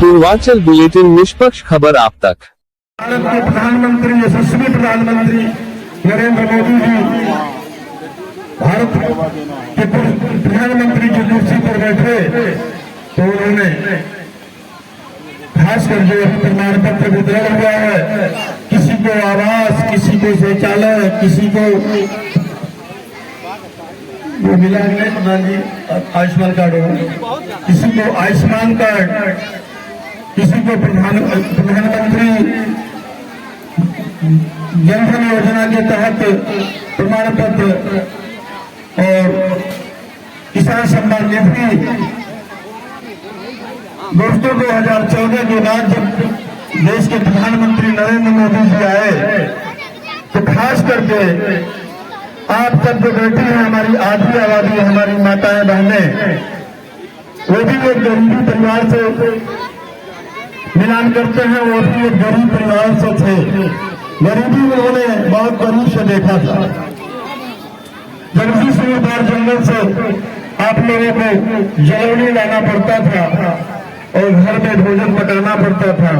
Purvanchal bulletin निष्पक्ष खबर आप तक। भारत के प्रधानमंत्री, यशस्वी प्रधानमंत्री नरेंद्र मोदी जी भारत के प्रधानमंत्री की कुर्सी पर बैठे तो उन्होंने खास कर जो प्रमाण पत्र वितरण हुआ है, किसी को आवास, किसी को शौचालय, किसी को वो मिला है प्रधान जी आयुष्मान कार्ड होगा, किसी को आयुष्मान कार्ड, किसी को प्रधानमंत्री जनधन योजना के तहत प्रमाण पत्र और किसान सम्मान निधि। दोस्तों 2014 के बाद जब देश के प्रधानमंत्री नरेंद्र मोदी जी आए तो खास करके आप सब जो बैठी हैं, हमारी आधी आबादी, हमारी माताएं बहनें, वो भी एक गरीबी परिवार से मिलान करते हैं, वो भी एक गरीब परिवार से थे। गरीबी में उन्होंने बहुत गरीब से देखा था। जंगली सूरदार जंगल से आप लोगों को जलौनी लाना पड़ता था और घर में भोजन पकाना पड़ता था।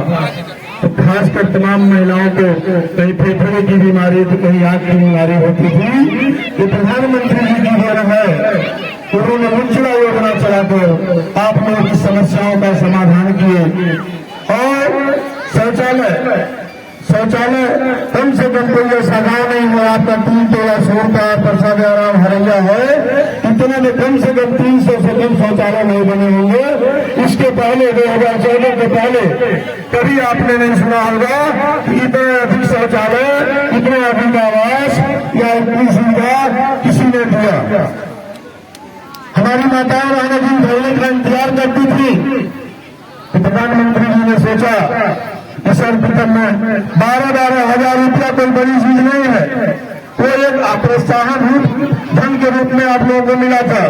तो खासकर तमाम महिलाओं को कहीं फेफड़े की बीमारी तो कहीं आंख की बीमारी होती थी। तो प्रधानमंत्री जी की देन है, उन्होंने उज्ज्वला योजना चलाकर आप लोगों की समस्याओं का समाधान किए। और शौचालय कम से कम कोई ऐसा गाँव नहीं है आपका 3 टोला छोड़ता प्रसाद आराम हरैया है, इतने में कम से कम 300 से कम शौचालय नहीं बने होंगे। इसके पहले 2014 के पहले कभी आपने नहीं सुना होगा कि इतने अधिक शौचालय, इतने अधिक आवास या इतनी सुविधा किसी ने दिया। हमारी माताएं बहनें दिन धरने का इंतजार करती थी तो प्रधानमंत्री जी ने सोचा सर्वप्रथम में 12-12 हजार रुपया कोई बड़ी चीज नहीं है, वो एक प्रोत्साहन धन के रूप में आप लोगों को मिला था।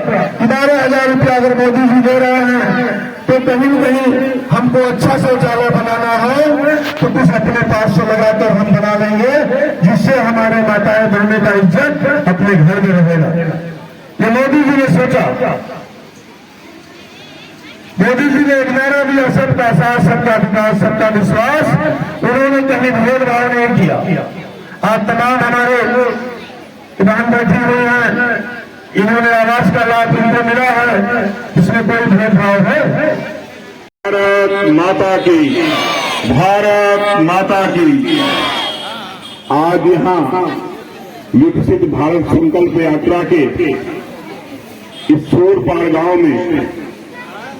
12,000 रुपया अगर मोदी जी दे रहे हैं तो कहीं न कहीं हमको अच्छा शौचालय बनाना है तो कुछ अपने पास से लगाकर हम बना लेंगे, जिससे हमारे माताएं बहने का इज्जत अपने घर में रहेगा। ये मोदी जी ने सोचा। मोदी जी ने एक नारा दिया, सबका साथ, सबका विकास, सबका विश्वास। उन्होंने कहीं भेदभाव नहीं किया। आज तमाम हमारे किसान बैठे हुए हैं, इन्होंने आवास का लाभ इनको मिला है, इसमें कोई भेदभाव है? भारत माता की, भारत माता की। आज यहाँ विकसित भारत संकल्प यात्रा के इस छोरपार गांव में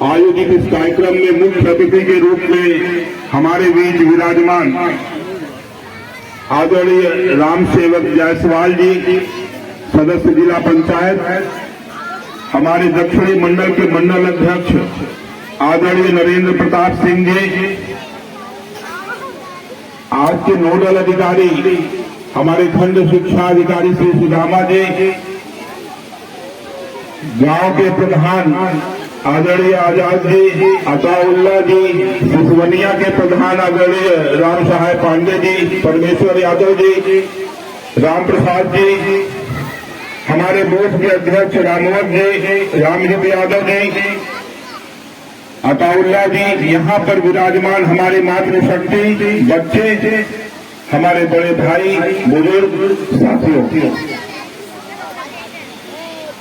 आयोजित इस कार्यक्रम में मुख्य अतिथि के रूप में हमारे बीच विराजमान आदरणीय राम सेवक जायसवाल जी, सदस्य जिला पंचायत, हमारे दक्षिणी मंडल के मंडल अध्यक्ष आदरणीय नरेंद्र प्रताप सिंह जी, आज के नोडल अधिकारी हमारे खंड शिक्षा अधिकारी श्री सुदामा जी, गांव के प्रधान आदरणीय आजाद जी, अताउल्ला जी, सिसवनिया के प्रधान आदरणीय राम सहाय पांडे जी, परमेश्वर यादव जी, राम प्रसाद जी, हमारे बूथ के अध्यक्ष रामवत जी, रामजीत यादव जी, अताउल्ला जी, यहाँ पर विराजमान हमारे मातृशक्ति बच्चे, हमारे बड़े भाई, बुजुर्ग साथियों,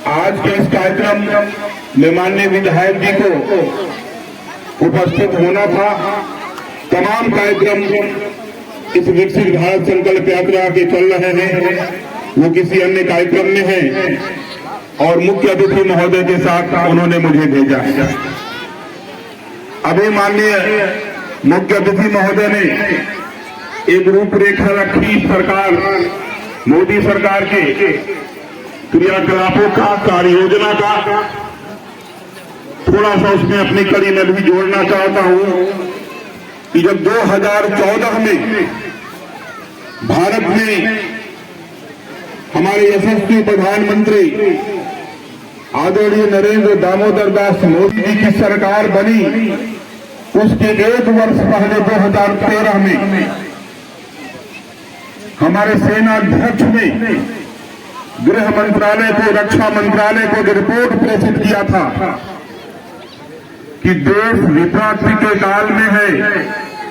आज के इस कार्यक्रम में माननीय विधायक जी को उपस्थित होना था। तमाम कार्यक्रम इस विकसित भारत संकल्प यात्रा के चल रहे हैं, वो किसी अन्य कार्यक्रम में है और मुख्य अतिथि महोदय के साथ उन्होंने मुझे भेजा है। अभी माननीय मुख्य अतिथि महोदय ने एक रूपरेखा रखी सरकार, मोदी सरकार के क्रियाकलापों का, कार्य योजना का। थोड़ा सा उसमें अपनी कड़ी में भी जोड़ना चाहता हूं कि जब 2014 में भारत में हमारे यशस्वी प्रधानमंत्री आदरणीय नरेंद्र दामोदर दास मोदी जी की सरकार बनी, उसके 1 वर्ष पहले 2013 में हमारे सेना अध्यक्ष ने गृह मंत्रालय को, रक्षा मंत्रालय को रिपोर्ट प्रेषित किया था कि देश विपत्ति के काल में है।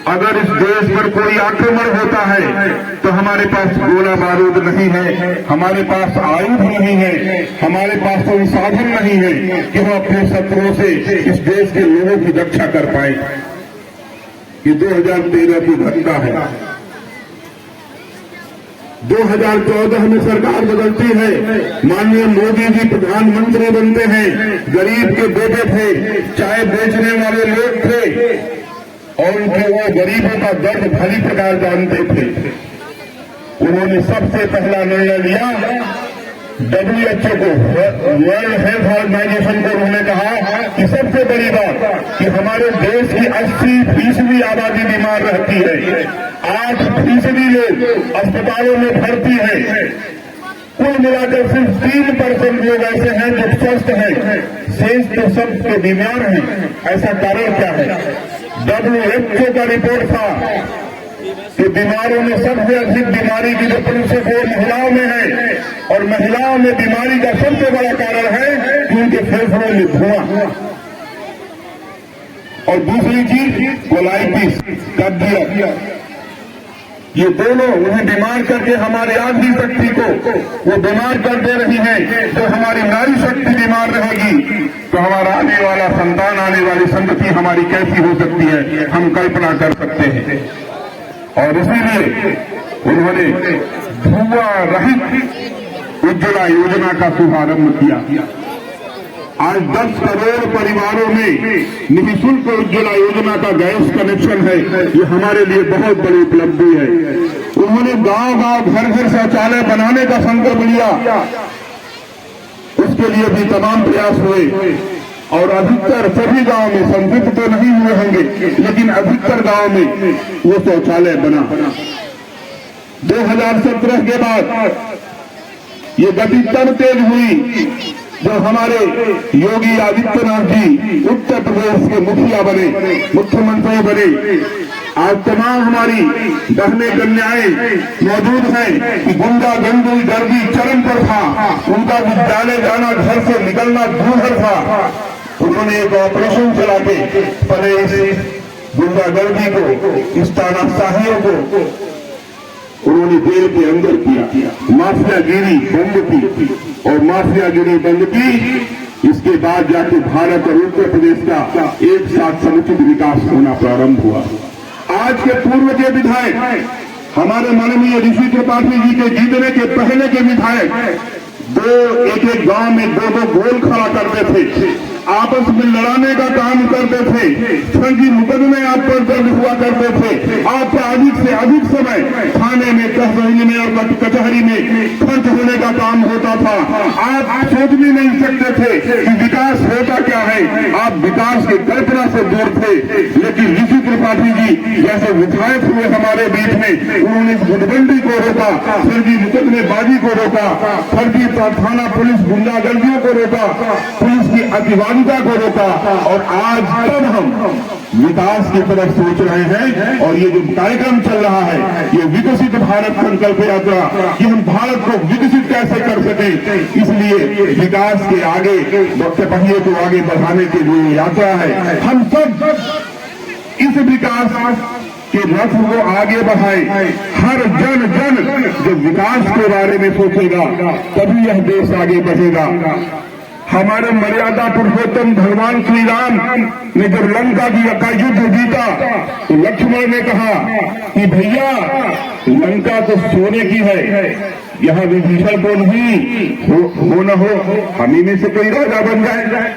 अगर इस देश पर कोई आक्रमण होता है तो हमारे पास गोला बारूद नहीं है, हमारे पास आयुध नहीं है, हमारे पास कोई साधन नहीं है कि हम अपने शत्रुओं से इस देश के लोगों की रक्षा कर पाए। ये 2013 की घटना है। 2014 में सरकार बदलती है, माननीय मोदी जी प्रधानमंत्री बनते हैं, गरीब के बेटे थे, चाय बेचने वाले लोग थे और उनके वो गरीबों का दर्द भली प्रकार जानते थे। उन्होंने सबसे पहला निर्णय लिया, WHO को, वर्ल्ड हेल्थ ऑर्गेनाइजेशन को उन्होंने कहा कि सबसे बड़ी बात कि हमारे देश की 80% आबादी बीमार रहती है, 8% लोग अस्पतालों में भर्ती हैं, कुल मिलाकर सिर्फ 3% लोग ऐसे हैं जो स्वस्थ हैं, शेष तो सब के बीमार हैं। ऐसा कारण क्या है? WHO का रिपोर्ट था कि बीमारों में सबसे अधिक बीमारी की जो प्रतिशत है महिलाओं में है, और महिलाओं में बीमारी का सबसे बड़ा कारण है कि उनके फेफड़ों में धुआं, और दूसरी चीज कोलाइटिस, कब्जियत। ये दोनों उन्हें बीमार करके हमारी आधी शक्ति को वो बीमार कर दे रही है। तो हमारी नारी शक्ति बीमार रहेगी तो हमारा आने वाला संतान, आने वाली संतति हमारी कैसी हो सकती है, हम कल्पना कर सकते हैं। और इसीलिए उन्होंने धुआं रहित उज्ज्वला योजना का शुभारंभ किया। आज 10 करोड़ परिवारों में निःशुल्क उज्ज्वला योजना का गैस कनेक्शन है। ये हमारे लिए बहुत बड़ी उपलब्धि है। उन्होंने गांव-गांव, घर-घर शौचालय बनाने का संकल्प लिया, उसके लिए भी तमाम प्रयास हुए और अधिकतर सभी गांव में, संतृप्त तो नहीं हुए होंगे लेकिन अधिकतर गांव में वो शौचालय बना। 2017 के बाद ये गति तब तेज हुई जब हमारे योगी आदित्यनाथ जी उत्तर प्रदेश के मुखिया बने, मुख्यमंत्री बने। आज तमाम हमारी बहनें, कन्याएं मौजूद हैं कि गुंडागर्दी गर्दी चरम पर था, उनका विद्यालय जाना, घर से निकलना दूभर था। उन्होंने एक ऑपरेशन चला के पहले इस गुंडागर्दी को, इस तानाशाहियों को उन्होंने जेल के अंदर किया, माफियागिरी बंद की, और माफियागिरी बंद की। इसके बाद जाके भारत और उत्तर प्रदेश का एक साथ समुचित विकास होना प्रारंभ हुआ। आज के पूर्व के विधायक, हमारे माननीय ऋषि त्रिपाठी जी के जीतने के पहले के विधायक एक गांव में दो गोल खड़ा करते थे, आपस में लड़ाने का काम करते थे, फर्जी मुकदमे आप पर दर्ज हुआ करते थे, आपका अधिक से अधिक समय थाने में, तहसील में और कचहरी में खर्च होने का काम होता था। आप सोच भी नहीं सकते थे कि विकास होता क्या है, आप विकास की कल्पना से दूर थे। लेकिन ऋषि त्रिपाठी जी जैसे विधायक हुए हमारे बीच में, उन्होंने इस गुटबंदी को रोका, फर्जी मुकदमेबाजी को रोका, फर्जी थाना पुलिस गुंडागर्दियों को रोका, पुलिस की अतिवादिता को रोका, और आज तब हम विकास की तरफ सोच रहे हैं। और ये जो कार्यक्रम चल रहा है, ये विकसित भारत संकल्प यात्रा, कि हम भारत को विकसित कैसे कर सके, इसलिए विकास के आगे पहिए को आगे बढ़ाने के लिए यात्रा है। हम सब इस विकास के रथ को आगे बढ़ाए। हर जन जब विकास के बारे में सोचेगा तभी यह देश आगे बढ़ेगा। हमारे मर्यादा पुरुषोत्तम भगवान श्री राम ने जब लंका का युद्ध जीता तो लक्ष्मण ने कहा कि भैया लंका तो सोने की है, यहाँ विभीषण को नहीं हो न हो, हम ही में से कोई राजा बन जाए।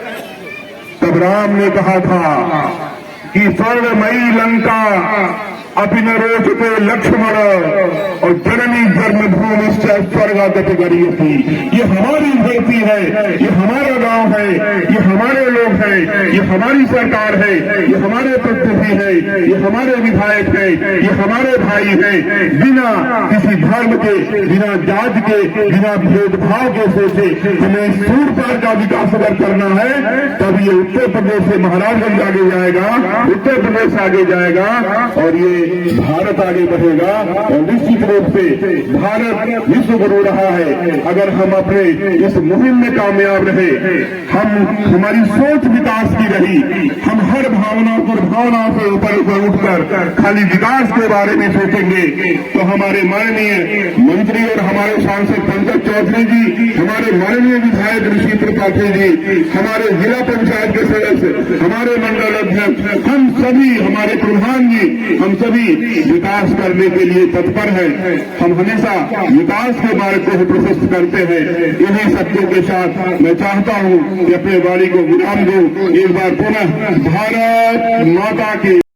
तब राम ने कहा था कि स्वर्णमयी लंका अपि न रोचते लक्ष्मण और जननी जन्मभूमि स्वर्गागत गरीयसी। ये हमारी धरती है, ये हमारा गांव है, ये हमारे लोग हैं, ये हमारी सरकार है, ये हमारे पृथ्वी है, ये हमारे विधायक हैं, ये हमारे भाई हैं, बिना किसी धर्म के, बिना जात के, बिना भेदभाव के सोचे हमें सूर पार का विकास अगर करना है तब ये उत्तर प्रदेश से महाराजगंज आगे जाएगा, उत्तर प्रदेश आगे जाएगा और ये भारत आगे बढ़ेगा। और निश्चित रूप से भारत विश्व गुरु रहा है। अगर हम अपने इस मुहिम में कामयाब रहे, हमारी सोच विकास की रही, हम हर भावना से ऊपर उठकर खाली विकास के बारे में सोचेंगे तो हमारे माननीय मंत्री और हमारे सांसद पंकज चौधरी जी, हमारे माननीय विधायक ऋषि त्रिपाठी जी, हमारे जिला पंचायत के सदस्य, हमारे मंडल अध्यक्ष, हम सभी, हमारे प्रधान जी, हम सभी विकास करने के लिए तत्पर हैं। हम हमेशा विकास के मार्ग को प्रशस्त करते हैं। इन्हीं शब्दों के साथ मैं चाहता हूं कि अपने वाणी को विराम दूं। एक बार पुनः भारत माता की